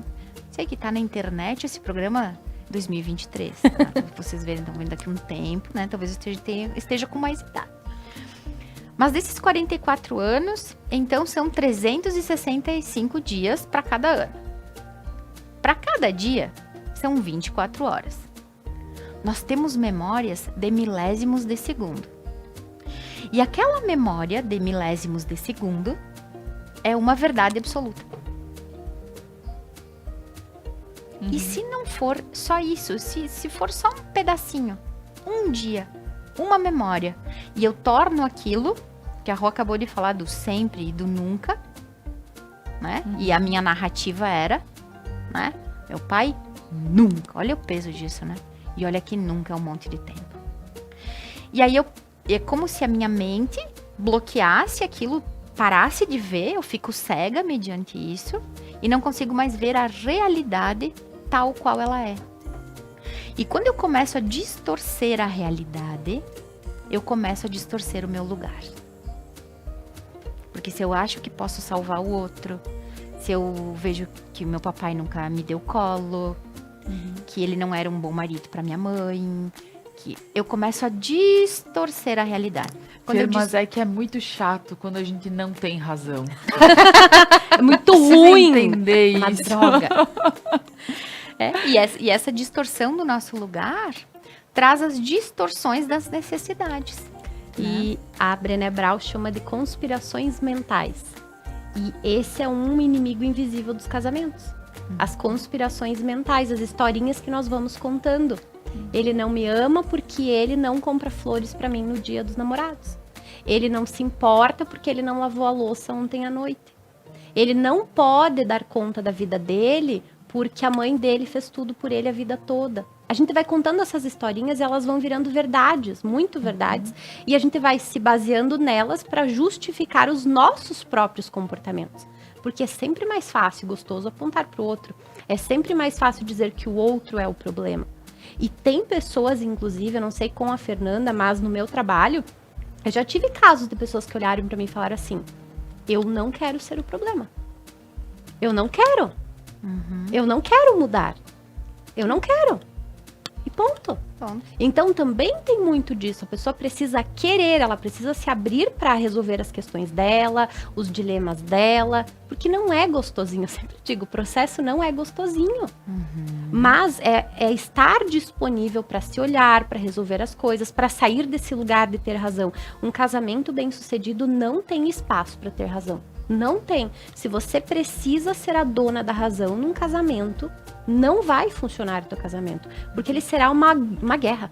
S2: Sei que tá na internet esse programa 2023, tá? Vocês verem, estão vendo daqui um tempo, né? Talvez eu esteja com mais idade. Mas desses 44 anos, então são 365 dias para cada ano. Para cada dia, são 24 horas. Nós temos memórias de milésimos de segundo. E aquela memória de milésimos de segundo é uma verdade absoluta. E se não for só isso, se for só um pedacinho, um dia, uma memória, e eu torno aquilo, que a Rô acabou de falar do sempre e do nunca, né? E a minha narrativa era, né? Meu pai nunca, olha o peso disso, né? E olha que nunca é um monte de tempo. E aí é como se a minha mente bloqueasse aquilo, parasse de ver, eu fico cega mediante isso, e não consigo mais ver a realidade tal qual ela é. E quando eu começo a distorcer a realidade, eu começo a distorcer o meu lugar. Porque se eu acho que posso salvar o outro, se eu vejo que meu papai nunca me deu colo, que ele não era um bom marido para minha mãe, que eu começo a distorcer a realidade.
S1: Mas é que é muito chato quando a gente não tem razão.
S3: É muito
S1: Precisa
S3: ruim.
S1: entender
S3: Uma
S1: isso.
S3: droga.
S2: E essa distorção do nosso lugar traz as distorções das necessidades.
S3: E a Brené Brown chama de conspirações mentais. E esse é um inimigo invisível dos casamentos. As conspirações mentais, as historinhas que nós vamos contando. Ele não me ama porque ele não compra flores pra mim no dia dos namorados. Ele não se importa porque ele não lavou a louça ontem à noite. Ele não pode dar conta da vida dele porque a mãe dele fez tudo por ele a vida toda. A gente vai contando essas historinhas e elas vão virando verdades, muito verdades. E a gente vai se baseando nelas para justificar os nossos próprios comportamentos. Porque é sempre mais fácil e gostoso apontar para o outro. É sempre mais fácil dizer que o outro é o problema. E tem pessoas, inclusive, eu não sei com a Fernanda, mas no meu trabalho, eu já tive casos de pessoas que olharam para mim e falaram assim: eu não quero ser o problema. Eu não quero. Eu não quero mudar. Eu não quero. E ponto. Então também tem muito disso. A pessoa precisa querer, ela precisa se abrir para resolver as questões dela, os dilemas dela, porque não é gostosinho. Eu sempre digo, o processo não é gostosinho. Mas é estar disponível para se olhar, para resolver as coisas, para sair desse lugar de ter razão. Um casamento bem-sucedido não tem espaço para ter razão. Não tem. Se você precisa ser a dona da razão num casamento, não vai funcionar o teu casamento. Porque ele será uma guerra.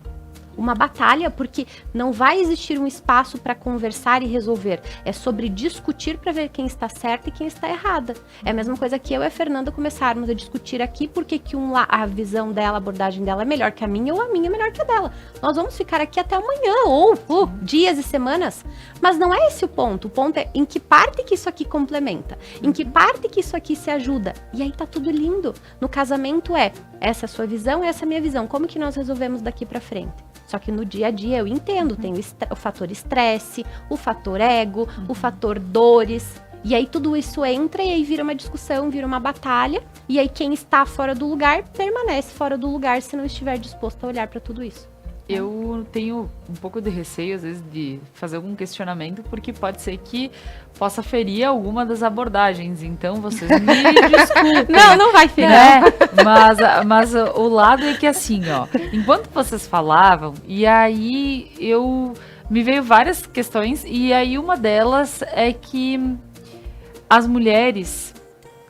S3: Uma batalha, porque não vai existir um espaço para conversar e resolver. É sobre discutir para ver quem está certo e quem está errada. É a mesma coisa que eu e a Fernanda começarmos a discutir aqui, porque que a visão dela, a abordagem dela é melhor que a minha, ou a minha é melhor que a dela. Nós vamos ficar aqui até amanhã, ou dias e semanas. Mas não é esse o ponto. O ponto é em que parte que isso aqui complementa. Em que parte que isso aqui se ajuda. E aí tá tudo lindo. No casamento essa é a sua visão, essa é a minha visão. Como que nós resolvemos daqui para frente? Só que no dia a dia eu entendo, tem o fator estresse, o fator ego, o fator dores. E aí tudo isso entra e aí vira uma discussão, vira uma batalha. E aí quem está fora do lugar permanece fora do lugar se não estiver disposto a olhar para tudo isso.
S1: Eu tenho um pouco de receio, às vezes, de fazer algum questionamento, porque pode ser que possa ferir alguma das abordagens. Então, vocês me desculpem.
S3: Não vai ferir.
S1: Né? Mas o lado é que, assim, ó, enquanto vocês falavam, e aí me veio várias questões, e aí uma delas é que as mulheres,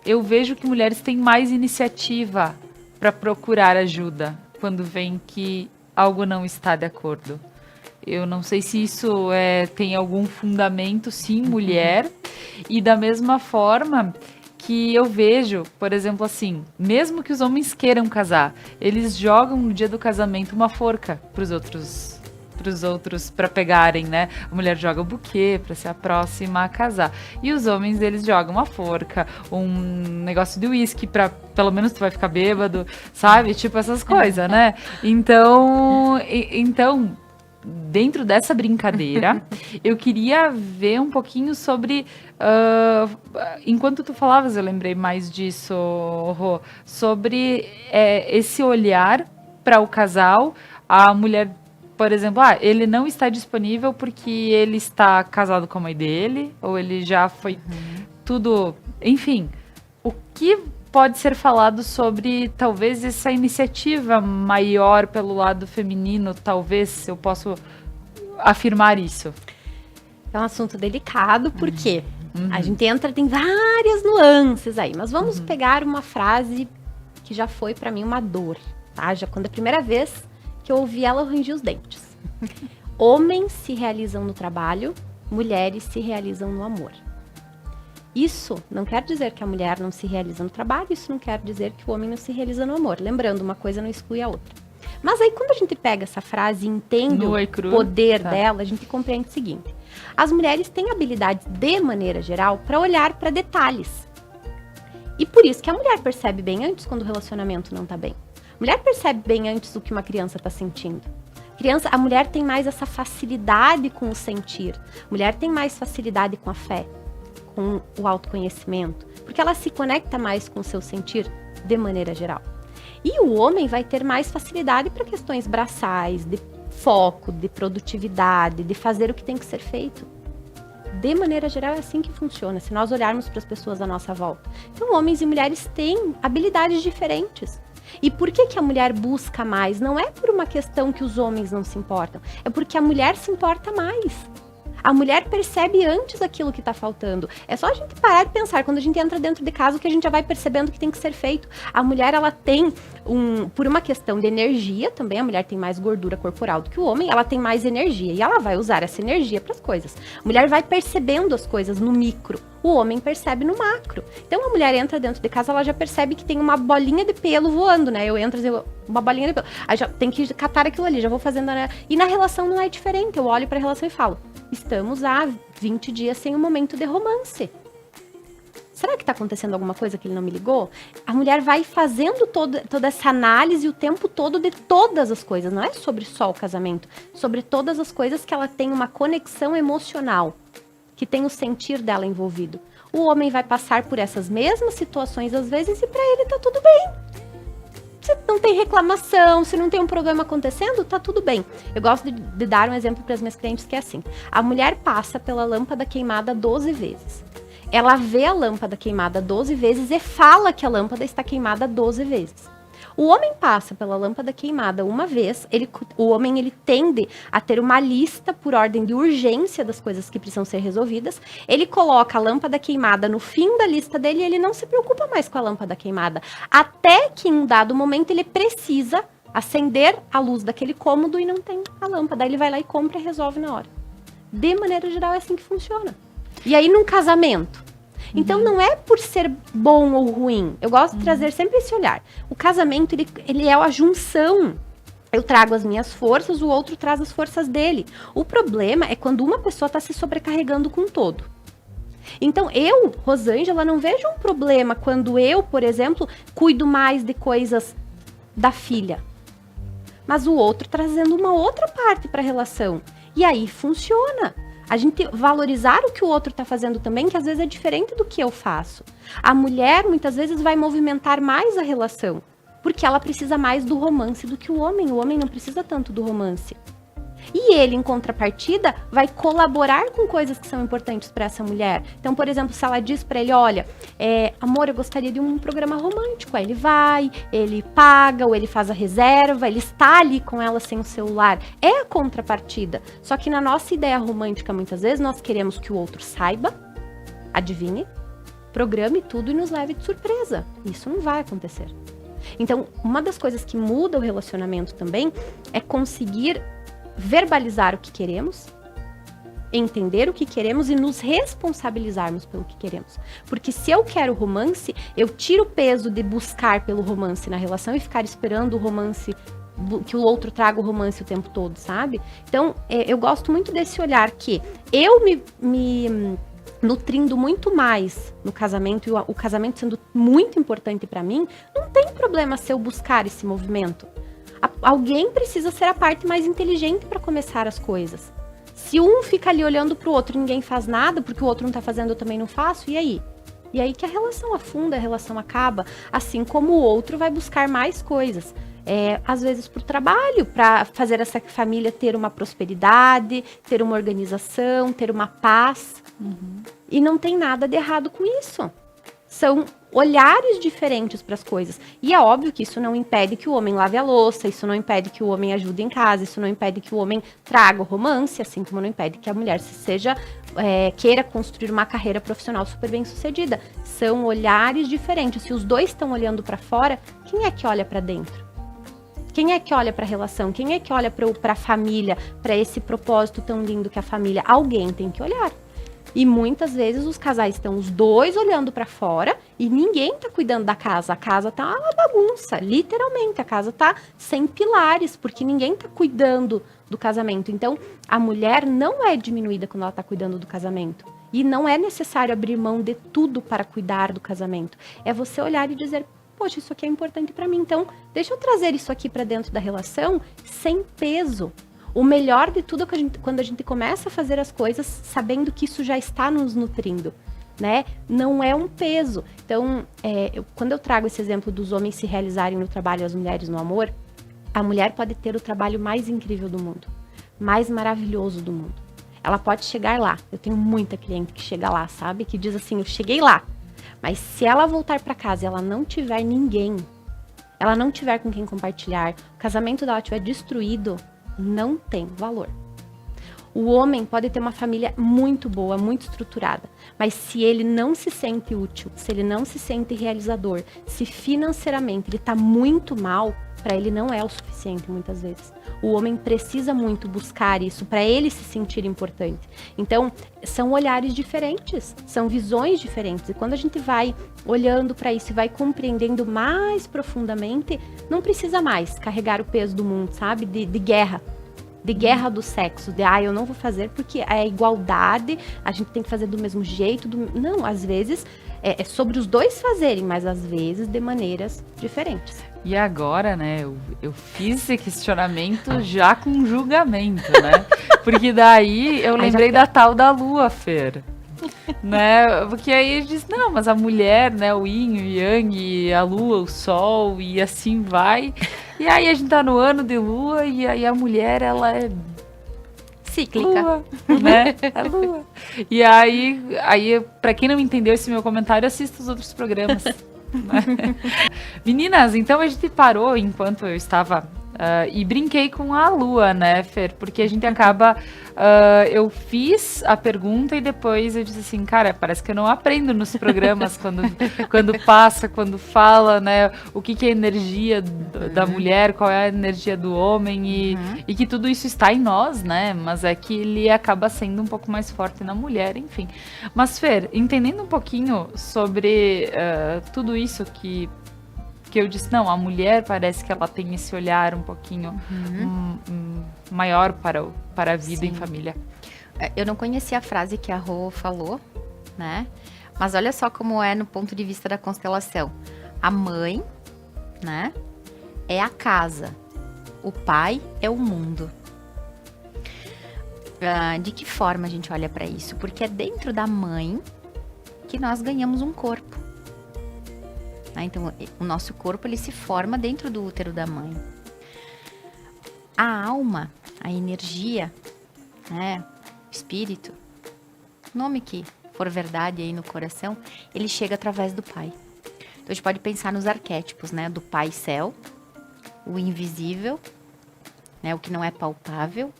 S1: eu vejo que mulheres têm mais iniciativa para procurar ajuda quando vem que algo não está de acordo. Eu não sei se isso tem algum fundamento, sim, mulher. E da mesma forma que eu vejo, por exemplo, assim, mesmo que os homens queiram casar, eles jogam no dia do casamento uma forca pros outros para pegarem, né? A mulher joga o buquê para ser a próxima a casar. E os homens, eles jogam uma forca, um negócio de uísque para pelo menos tu vai ficar bêbado, sabe? Tipo essas coisas, né? Então, dentro dessa brincadeira, eu queria ver um pouquinho sobre... enquanto tu falavas, eu lembrei mais disso, Rô, sobre esse olhar para o casal, a mulher... Por exemplo, ele não está disponível porque ele está casado com a mãe dele, ou ele já foi tudo... Enfim, o que pode ser falado sobre, talvez, essa iniciativa maior pelo lado feminino, talvez eu possa afirmar isso?
S3: É um assunto delicado, porque a gente tem várias nuances aí, mas vamos pegar uma frase que já foi para mim uma dor, tá? Já quando a primeira vez que eu ouvi ela, eu rangi os dentes. Homens se realizam no trabalho, mulheres se realizam no amor. Isso não quer dizer que a mulher não se realiza no trabalho, isso não quer dizer que o homem não se realiza no amor. Lembrando, uma coisa não exclui a outra. Mas aí, quando a gente pega essa frase e entende o poder dela, a gente compreende o seguinte. As mulheres têm habilidades, de maneira geral, para olhar para detalhes. E por isso que a mulher percebe bem antes quando o relacionamento não está bem. A mulher percebe bem antes do que uma criança está sentindo. A mulher tem mais essa facilidade com o sentir. A mulher tem mais facilidade com a fé, com o autoconhecimento, porque ela se conecta mais com o seu sentir de maneira geral. E o homem vai ter mais facilidade para questões braçais, de foco, de produtividade, de fazer o que tem que ser feito. De maneira geral, é assim que funciona, se nós olharmos para as pessoas à nossa volta. Então, homens e mulheres têm habilidades diferentes. E por que a mulher busca mais? Não é por uma questão que os homens não se importam, é porque a mulher se importa mais. A mulher percebe antes aquilo que está faltando. É só a gente parar de pensar, quando a gente entra dentro de casa, que a gente já vai percebendo o que tem que ser feito. A mulher, ela tem, por uma questão de energia também, a mulher tem mais gordura corporal do que o homem, ela tem mais energia e ela vai usar essa energia para as coisas. A mulher vai percebendo as coisas no micro, o homem percebe no macro. Então a mulher entra dentro de casa, ela já percebe que tem uma bolinha de pelo voando, né? Eu entro e digo, uma bolinha de pelo. Aí já tem que catar aquilo ali, já vou fazendo, né? E na relação não é diferente, eu olho para a relação e falo, estamos há 20 dias sem um momento de romance. Será que está acontecendo alguma coisa que ele não me ligou? A mulher vai fazendo toda essa análise o tempo todo de todas as coisas. Não é sobre só o casamento. Sobre todas as coisas que ela tem uma conexão emocional. Que tem o sentir dela envolvido. O homem vai passar por essas mesmas situações às vezes e para ele tá tudo bem. Se não tem reclamação, se não tem um problema acontecendo, tá tudo bem. Eu gosto de dar um exemplo para as minhas clientes que é assim. A mulher passa pela lâmpada queimada 12 vezes. Ela vê a lâmpada queimada 12 vezes e fala que a lâmpada está queimada 12 vezes. O homem passa pela lâmpada queimada uma vez, o homem ele tende a ter uma lista por ordem de urgência das coisas que precisam ser resolvidas. Ele coloca a lâmpada queimada no fim da lista dele e ele não se preocupa mais com a lâmpada queimada. Até que em um dado momento ele precisa acender a luz daquele cômodo e não tem a lâmpada. Aí ele vai lá e compra e resolve na hora. De maneira geral é assim que funciona. E aí num casamento. Então, não é por ser bom ou ruim. Eu gosto de trazer sempre esse olhar. O casamento, ele é a junção. Eu trago as minhas forças, o outro traz as forças dele. O problema é quando uma pessoa está se sobrecarregando com o todo. Então, eu, Rosângela, não vejo um problema quando eu, por exemplo, cuido mais de coisas da filha. Mas o outro trazendo uma outra parte para a relação. E aí, funciona. A gente valorizar o que o outro está fazendo também, que às vezes é diferente do que eu faço. A mulher, muitas vezes, vai movimentar mais a relação, porque ela precisa mais do romance do que o homem. O homem não precisa tanto do romance. E ele, em contrapartida, vai colaborar com coisas que são importantes para essa mulher. Então, por exemplo, se ela diz para ele, olha, amor, eu gostaria de um programa romântico. Aí ele vai, ele paga, ou ele faz a reserva, ele está ali com ela sem o celular. É a contrapartida. Só que na nossa ideia romântica, muitas vezes, nós queremos que o outro saiba, adivinhe, programe tudo e nos leve de surpresa. Isso não vai acontecer. Então, uma das coisas que muda o relacionamento também é conseguir verbalizar o que queremos, entender o que queremos e nos responsabilizarmos pelo que queremos. Porque se eu quero romance, eu tiro o peso de buscar pelo romance na relação e ficar esperando o romance, que o outro traga o romance o tempo todo, sabe? Então, eu gosto muito desse olhar que eu me nutrindo muito mais no casamento e o casamento sendo muito importante para mim, não tem problema se eu buscar esse movimento. Alguém precisa ser a parte mais inteligente para começar as coisas. Se um fica ali olhando para o outro e ninguém faz nada, porque o outro não está fazendo, eu também não faço, e aí? E aí que a relação afunda, a relação acaba, assim como o outro vai buscar mais coisas. Às vezes por trabalho, para fazer essa família ter uma prosperidade, ter uma organização, ter uma paz. E não tem nada de errado com isso. São olhares diferentes para as coisas. E é óbvio que isso não impede que o homem lave a louça, isso não impede que o homem ajude em casa, isso não impede que o homem traga o romance, assim como não impede que a mulher queira construir uma carreira profissional super bem sucedida. São olhares diferentes. Se os dois estão olhando para fora, quem é que olha para dentro? Quem é que olha para a relação? Quem é que olha para a família, para esse propósito tão lindo que é a família? Alguém tem que olhar. E muitas vezes os casais estão os dois olhando para fora e ninguém tá cuidando da casa. A casa tá uma bagunça, literalmente. A casa tá sem pilares, porque ninguém tá cuidando do casamento. Então, a mulher não é diminuída quando ela tá cuidando do casamento. E não é necessário abrir mão de tudo para cuidar do casamento. É você olhar e dizer, poxa, isso aqui é importante para mim. Então, deixa eu trazer isso aqui para dentro da relação sem peso. O melhor de tudo é quando a gente começa a fazer as coisas sabendo que isso já está nos nutrindo, né? Não é um peso. Então, quando eu trago esse exemplo dos homens se realizarem no trabalho e as mulheres no amor, a mulher pode ter o trabalho mais incrível do mundo, mais maravilhoso do mundo. Ela pode chegar lá. Eu tenho muita cliente que chega lá, sabe? Que diz assim, eu cheguei lá. Mas se ela voltar para casa e ela não tiver ninguém, ela não tiver com quem compartilhar, o casamento dela estiver destruído, não tem valor. O homem pode ter uma família muito boa, muito estruturada, mas se ele não se sente útil, se ele não se sente realizador, se financeiramente ele está muito mal, para ele não é o suficiente muitas vezes. O homem precisa muito buscar isso para ele se sentir importante. Então, são olhares diferentes, são visões diferentes. E quando a gente vai olhando para isso e vai compreendendo mais profundamente, não precisa mais carregar o peso do mundo, sabe? De guerra. De guerra do sexo, eu não vou fazer porque é igualdade, a gente tem que fazer do mesmo jeito. Não, às vezes é sobre os dois fazerem, mas às vezes de maneiras diferentes.
S1: E agora, né, eu fiz esse questionamento já com julgamento, né? Porque daí eu lembrei da tal da lua, Fer. Né? Porque aí ele diz, não, mas a mulher, né, o yin, o yang, a lua, o sol, e assim vai. E aí a gente tá no ano de lua, e aí a mulher, ela é
S2: Cíclica.
S1: lua, né? É lua. E aí, pra quem não entendeu esse meu comentário, assista os outros programas. Né? Meninas, então a gente parou enquanto eu estava e brinquei com a lua, né, Fer? Porque a gente acaba. Eu fiz a pergunta e depois eu disse assim, cara, parece que eu não aprendo nos programas quando passa, quando fala, né? O que é a energia da mulher, qual é a energia do homem e que tudo isso está em nós, né? Mas é que ele acaba sendo um pouco mais forte na mulher, enfim. Mas, Fer, entendendo um pouquinho sobre tudo isso que eu disse, não, a mulher parece que ela tem esse olhar um pouquinho maior para a vida
S2: Sim.
S1: em família.
S2: Eu não conhecia a frase que a Rô falou, né? Mas olha só como é no ponto de vista da constelação. A mãe, né, é a casa. O pai é o mundo. De que forma a gente olha para isso? Porque é dentro da mãe que nós ganhamos um corpo. Então, o nosso corpo, ele se forma dentro do útero da mãe. A alma, a energia, né, espírito, nome que for verdade aí no coração, ele chega através do pai. Então, a gente pode pensar nos arquétipos, né, do pai céu, o invisível, né, o que não é palpável,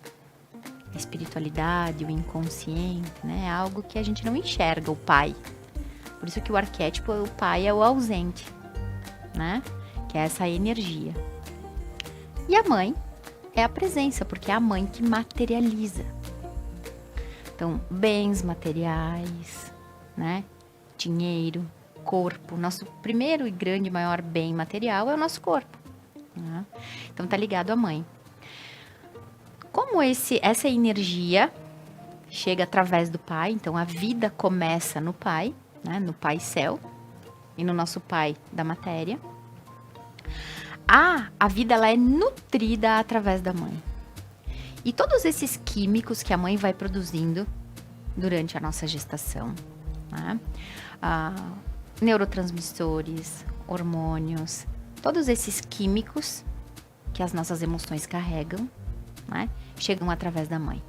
S2: a espiritualidade, o inconsciente, né, algo que a gente não enxerga, o pai. Por isso que o arquétipo, o pai é o ausente, né? Que é essa energia. E a mãe é a presença, porque é a mãe que materializa. Então, bens materiais, né? Dinheiro, corpo. Nosso primeiro e grande, maior bem material é o nosso corpo. Né? Então, tá ligado à mãe. Como essa energia chega através do pai, então a vida começa no pai, né, no pai céu e no nosso pai da matéria. A vida ela é nutrida através da mãe. E todos esses químicos que a mãe vai produzindo durante a nossa gestação, né, neurotransmissores, hormônios, todos esses químicos que as nossas emoções carregam, né, chegam através da mãe.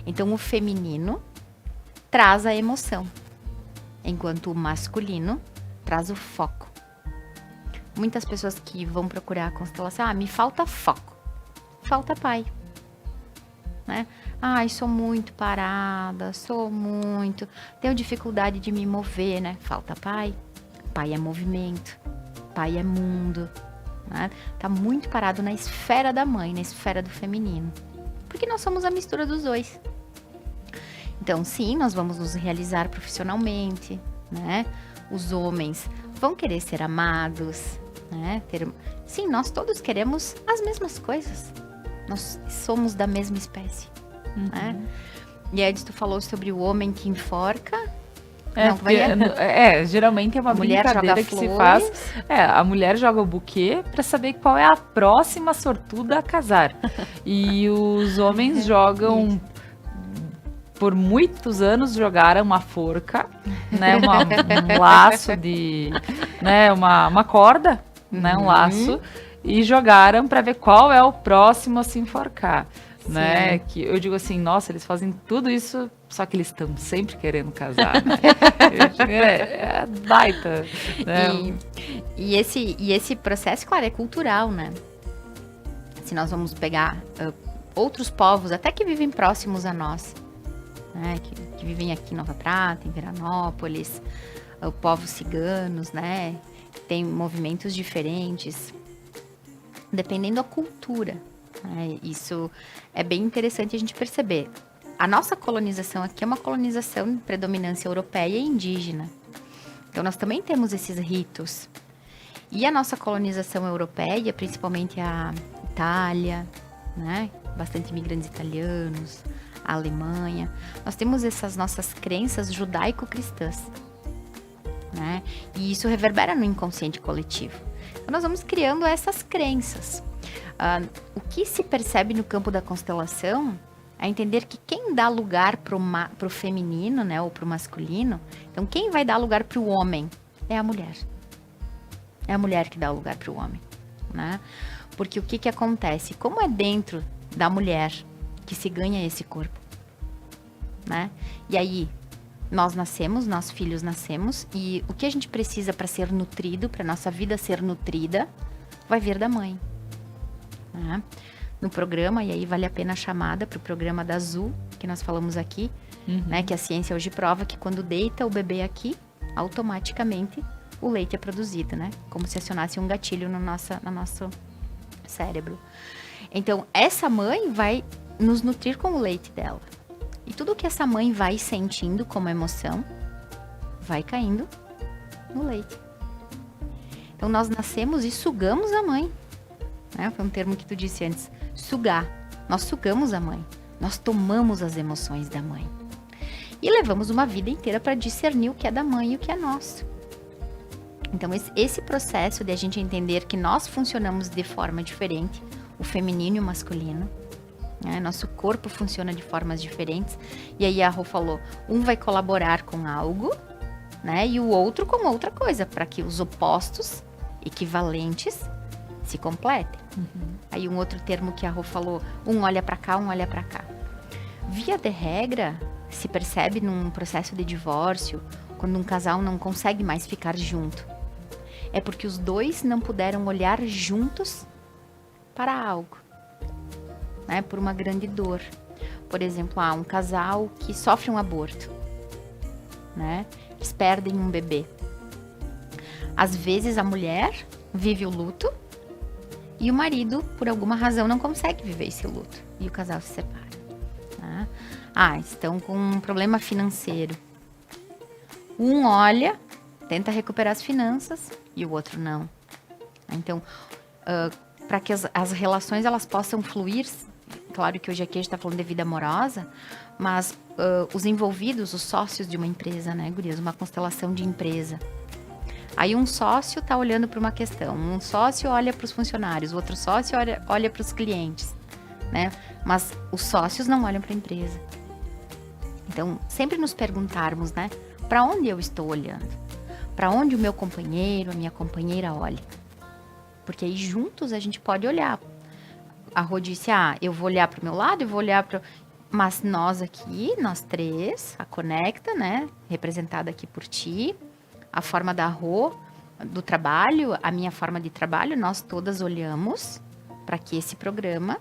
S2: Então o feminino traz a emoção, enquanto o masculino traz o foco. Muitas pessoas que vão procurar a constelação, me falta foco, falta pai, né? Sou muito parada, tenho dificuldade de me mover, né? Falta pai. Pai é movimento, pai é mundo, né? Tá muito parado na esfera da mãe, na esfera do feminino, porque nós somos a mistura dos dois. Então, sim, nós vamos nos realizar profissionalmente, né? Os homens vão querer ser amados, né? Sim, nós todos queremos as mesmas coisas. Nós somos da mesma espécie, né? E aí, tu falou sobre o homem que enforca.
S1: Geralmente é uma
S2: mulher
S1: brincadeira
S2: joga
S1: que
S2: flores.
S1: se faz. A mulher joga o buquê para saber qual é a próxima sortuda a casar. E os homens jogam... Por muitos anos jogaram uma forca, né, um laço de, né, uma corda, né, um laço, e jogaram para ver qual é o próximo a se enforcar, né? Que eu digo assim, nossa, eles fazem tudo isso, só que eles estão sempre querendo casar, né? É baita, né?
S2: E esse processo, claro, é cultural, né? Se nós vamos pegar outros povos, até que vivem próximos a nós, né, que vivem aqui em Nova Prata, em Veranópolis, povos ciganos, né, tem movimentos diferentes, dependendo da cultura, né, isso é bem interessante a gente perceber. A nossa colonização aqui é uma colonização de predominância europeia e indígena, então nós também temos esses ritos, e a nossa colonização europeia, principalmente a Itália, né, bastante imigrantes italianos, a Alemanha, nós temos essas nossas crenças judaico-cristãs, né? E isso reverbera no inconsciente coletivo. Então, nós vamos criando essas crenças. O que se percebe no campo da constelação a entender que quem dá lugar pro feminino, né, ou pro masculino, então quem vai dar lugar pro homem é a mulher. É a mulher que dá lugar pro homem, né? Porque o que acontece? Como é dentro da mulher que se ganha esse corpo, né? E aí, nós nascemos, nossos filhos nascemos, e o que a gente precisa para ser nutrido, para nossa vida ser nutrida, vai vir da mãe, né? No programa, e aí vale a pena a chamada para o programa da Azul, que nós falamos aqui, né? Que a ciência hoje prova que quando deita o bebê aqui, automaticamente o leite é produzido, né? Como se acionasse um gatilho no nosso cérebro. Então, essa mãe vai nos nutrir com o leite dela. E tudo que essa mãe vai sentindo como emoção, vai caindo no leite. Então, nós nascemos e sugamos a mãe, né? Foi um termo que tu disse antes, sugar. Nós sugamos a mãe. Nós tomamos as emoções da mãe. E levamos uma vida inteira para discernir o que é da mãe e o que é nosso. Então, esse processo de a gente entender que nós funcionamos de forma diferente, o feminino e o masculino, né? Nosso corpo funciona de formas diferentes. E aí a Rô falou, um vai colaborar com algo, né? E o outro com outra coisa, para que os opostos, equivalentes, se completem. Aí um outro termo que a Rô falou, um olha para cá, um olha para cá. Via de regra, se percebe num processo de divórcio, quando um casal não consegue mais ficar junto. É porque os dois não puderam olhar juntos para algo, né? Por uma grande dor. Por exemplo, um casal que sofre um aborto, né? Eles perdem um bebê. Às vezes a mulher vive o luto e o marido, por alguma razão, não consegue viver esse luto. E o casal se separa, né? Estão com um problema financeiro. Um olha, tenta recuperar as finanças e o outro não. Então, para que as relações elas possam fluir, claro que hoje aqui a gente está falando de vida amorosa, mas os envolvidos, os sócios de uma empresa, né, gurias? Uma constelação de empresa. Aí um sócio está olhando para uma questão, um sócio olha para os funcionários, o outro sócio olha para os clientes, né? Mas os sócios não olham para a empresa. Então, sempre nos perguntarmos, né? Para onde eu estou olhando? Para onde o meu companheiro, a minha companheira olha? Porque aí juntos a gente pode olhar. A Rô disse, eu vou olhar para o meu lado, eu vou olhar para... Mas nós aqui, nós três, a Conecta, né? Representada aqui por ti, a forma da Rô, do trabalho, a minha forma de trabalho, nós todas olhamos para que esse programa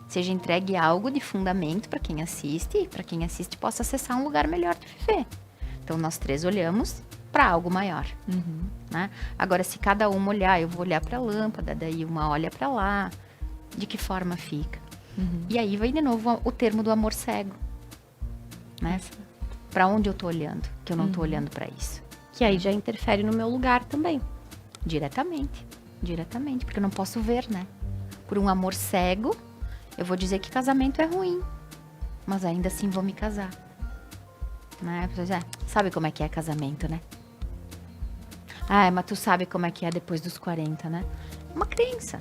S2: seja entregue algo de fundamento para quem assiste e para quem assiste possa acessar um lugar melhor de viver. Então, nós três olhamos para algo maior, né? Agora, se cada uma olhar, eu vou olhar para a lâmpada, daí uma olha para lá, de que forma fica? E aí vai de novo o termo do amor cego, né? Para onde eu tô olhando, que eu não tô olhando para isso.
S3: Que aí já interfere no meu lugar também.
S2: Diretamente, porque eu não posso ver, né? Por um amor cego, eu vou dizer que casamento é ruim, mas ainda assim vou me casar, né? Sabe como é que é casamento, né? Mas tu sabe como é que é depois dos 40, né? Uma crença,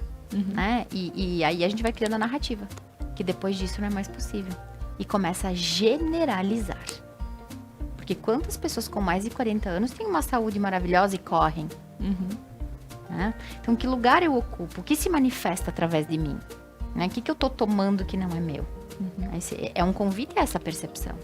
S2: né? E aí a gente vai criando a narrativa, que depois disso não é mais possível. E começa a generalizar. Porque quantas pessoas com mais de 40 anos têm uma saúde maravilhosa e correm? Né? Então, que lugar eu ocupo? O que se manifesta através de mim? Né? O que eu tô tomando que não é meu? É um convite a essa percepção.